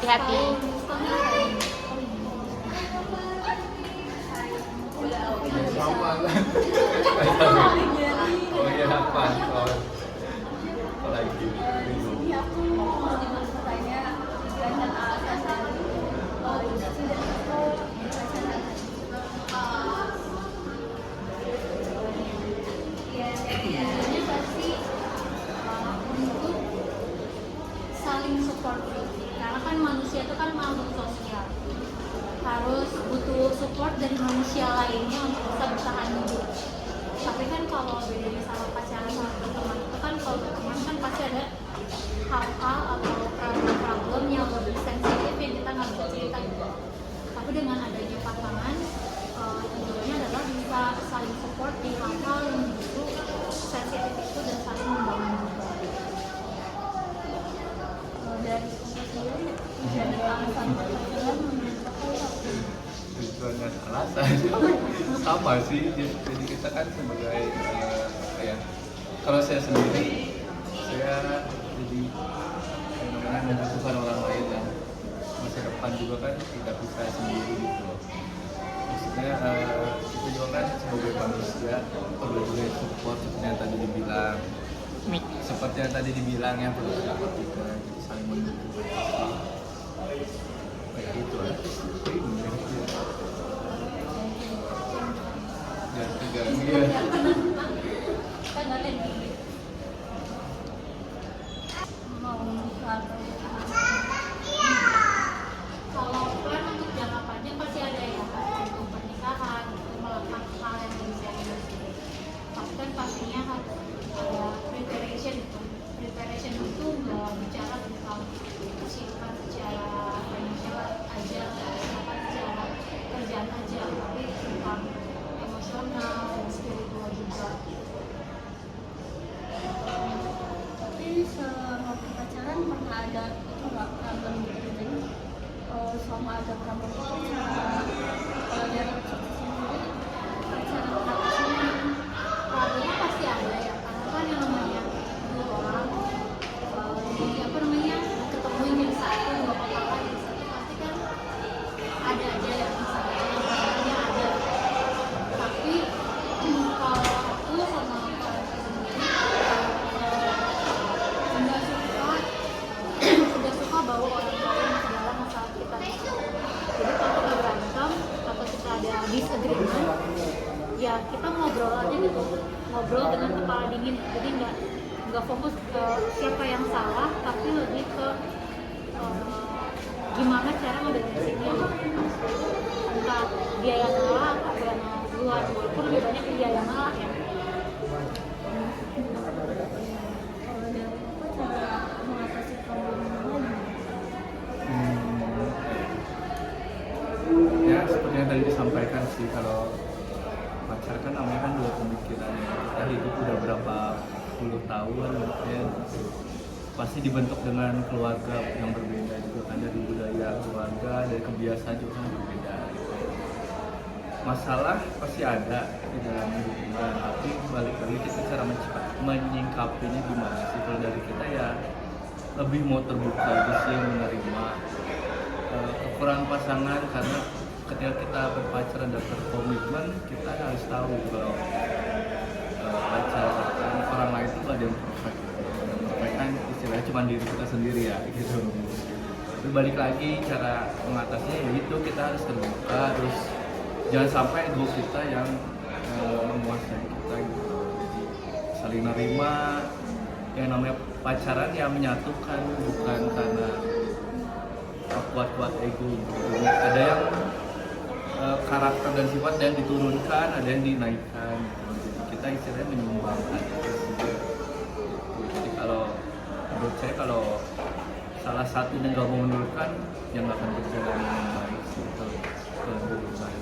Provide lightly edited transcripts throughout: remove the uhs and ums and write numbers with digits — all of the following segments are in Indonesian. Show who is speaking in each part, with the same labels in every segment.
Speaker 1: hati-hati.
Speaker 2: Sama lah. Oh iya, apa? Apa lagi?
Speaker 3: Untuk saling support, karena kan manusia itu kan makhluk sosial, harus butuh support dari manusia lainnya untuk bisa bertahan hidup. Tapi kan kalau bedanya sama pacaran sama teman itu kan, kalau teman kan pasti ada hal-hal atau problem yang lebih sensitif yang kita nggak bisa cerita gitu. Tapi dengan adanya pasangan, tujuannya adalah bisa saling support di hal-hal yang justru sensitif itu dan saling membangun juga. Dari kita sendiri, dari alasan pacaran menurut aku
Speaker 2: Tujuannya alasan sama sih. Jadi kita kan sebagai apa ya? Kalau saya sendiri, saya jadi namanya membutuhkan orang lain yang masa depan juga kan tidak bisa sendiri gitu loh. Maksudnya kita juga kan sebagai manusia perlu juga support seperti yang tadi dibilang ya, perlu ada ketiga gitu, saling mendukung kayak gitu lah. Yang tiga dia
Speaker 3: kalau plan untuk jangka panjang pasti ada ya, untuk pernikahan, untuk melakukan hal yang bisa dilakukan. Tapi kan pastinya harus ada preparation itu. Preparation itu nggak bicara tentang kesiapan secara financial aja, kesiapan secara kerjaan aja, tapi tentang emosional dan spiritual juga. Tapi selama pacaran pernah ada itu nggak problem gitu, jadi selama ada problem itu kalau dari sendiri pacaran atasinya problemnya pasti ada ya, karena kan yang namanya dua orang jadi apa namanya ketemu jadi satu, nggak apa-apa jadi satu, pasti kan ada aja yang masalahnya ada. Tapi kalau aku sama pacar sendiri nggak suka udah suka bawa orang lain ke dalam masalah kita. Jadi kalau kita berantem atau kita ada disagreement, ya kita ngobrol aja gitu, ngobrol dengan kepala dingin. Jadi nggak fokus ke siapa yang salah, tapi lebih ke gimana cara ngeberesinnya. Entah dia yang salah atau aku yang salah duluan, walaupun lebih banyak dia yang salah ya. Kalau dari aku cara mengatasi problem lain,
Speaker 2: ya seperti yang tadi disampaikan sih, kalau pacar kan namanya kan dua pemikiran. Kita hidup udah berapa puluh tahun ya, pasti dibentuk dengan keluarga yang berbeda juga kan, dari budaya keluarga, dari kebiasaan juga kan berbeda gitu. Masalah pasti ada di dalam hubungan, tapi balik lagi kita cara menyingkapinya gimana sih. Kalau dari kita ya lebih mau terbuka aja sih, menerima kekurangan pasangan, karena ketika kita berpacaran dan berkomitmen, kita harus tahu kalau pacaran orang lain itu ada yang perfect. Yang perfect kan istilahnya cuma diri kita sendiri ya gitu. Tapi balik lagi cara mengatasinya ya itu, kita harus terbuka, terus jangan sampai ego kita yang menguasai kita gitu. Jadi saling nerima, yang namanya pacaran ya menyatukan, bukan karena kuat-kuat ego gitu. Ada yang karakter dan sifat yang diturunkan, ada yang dinaikkan gitu. Jadi kita istilahnya menyumbangkan itu. Jadi kalau menurut saya, kalau salah satunya nggak mau menurunkan, yang nggak akan berjalan dengan baik sih kalau hubungan.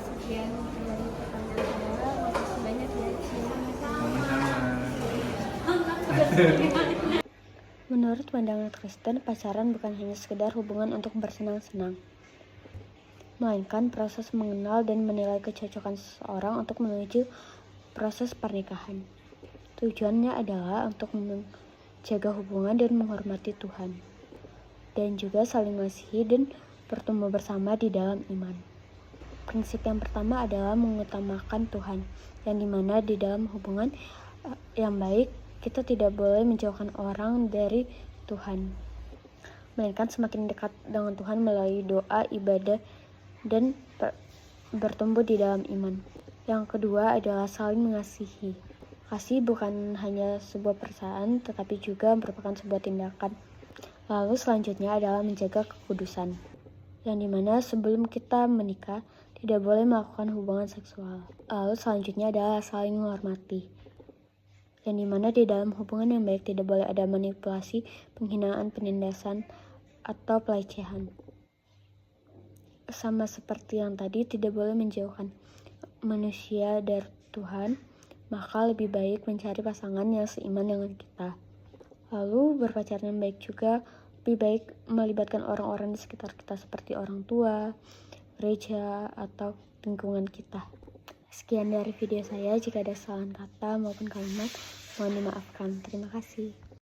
Speaker 3: sekian dari pertanyaan saya. Makasih banyak ya Cina.
Speaker 2: Sama-sama.
Speaker 4: Menurut pandangan Kristen, pacaran bukan hanya sekedar hubungan untuk bersenang-senang, melainkan proses mengenal dan menilai kecocokan seseorang untuk menuju proses pernikahan. Tujuannya adalah untuk jaga hubungan dan menghormati Tuhan, dan juga saling mengasihi dan bertumbuh bersama di dalam iman. Prinsip yang pertama adalah mengutamakan Tuhan, yang dimana di dalam hubungan yang baik kita tidak boleh menjauhkan orang dari Tuhan, melainkan semakin dekat dengan Tuhan melalui doa, ibadah, dan bertumbuh di dalam iman. Yang kedua adalah saling mengasihi. Kasih bukan hanya sebuah perasaan, tetapi juga merupakan sebuah tindakan. Lalu selanjutnya adalah menjaga kekudusan, yang dimana sebelum kita menikah tidak boleh melakukan hubungan seksual. Lalu selanjutnya adalah saling menghormati, yang dimana di dalam hubungan yang baik tidak boleh ada manipulasi, penghinaan, penindasan, atau pelecehan. Sama seperti yang tadi, tidak boleh menjauhkan manusia dari Tuhan, maka lebih baik mencari pasangan yang seiman dengan kita. Lalu berpacaran yang baik juga lebih baik melibatkan orang-orang di sekitar kita seperti orang tua, gereja, atau lingkungan kita. Sekian dari video saya. Jika ada kesalahan kata maupun kalimat, mohon dimaafkan. Terima kasih.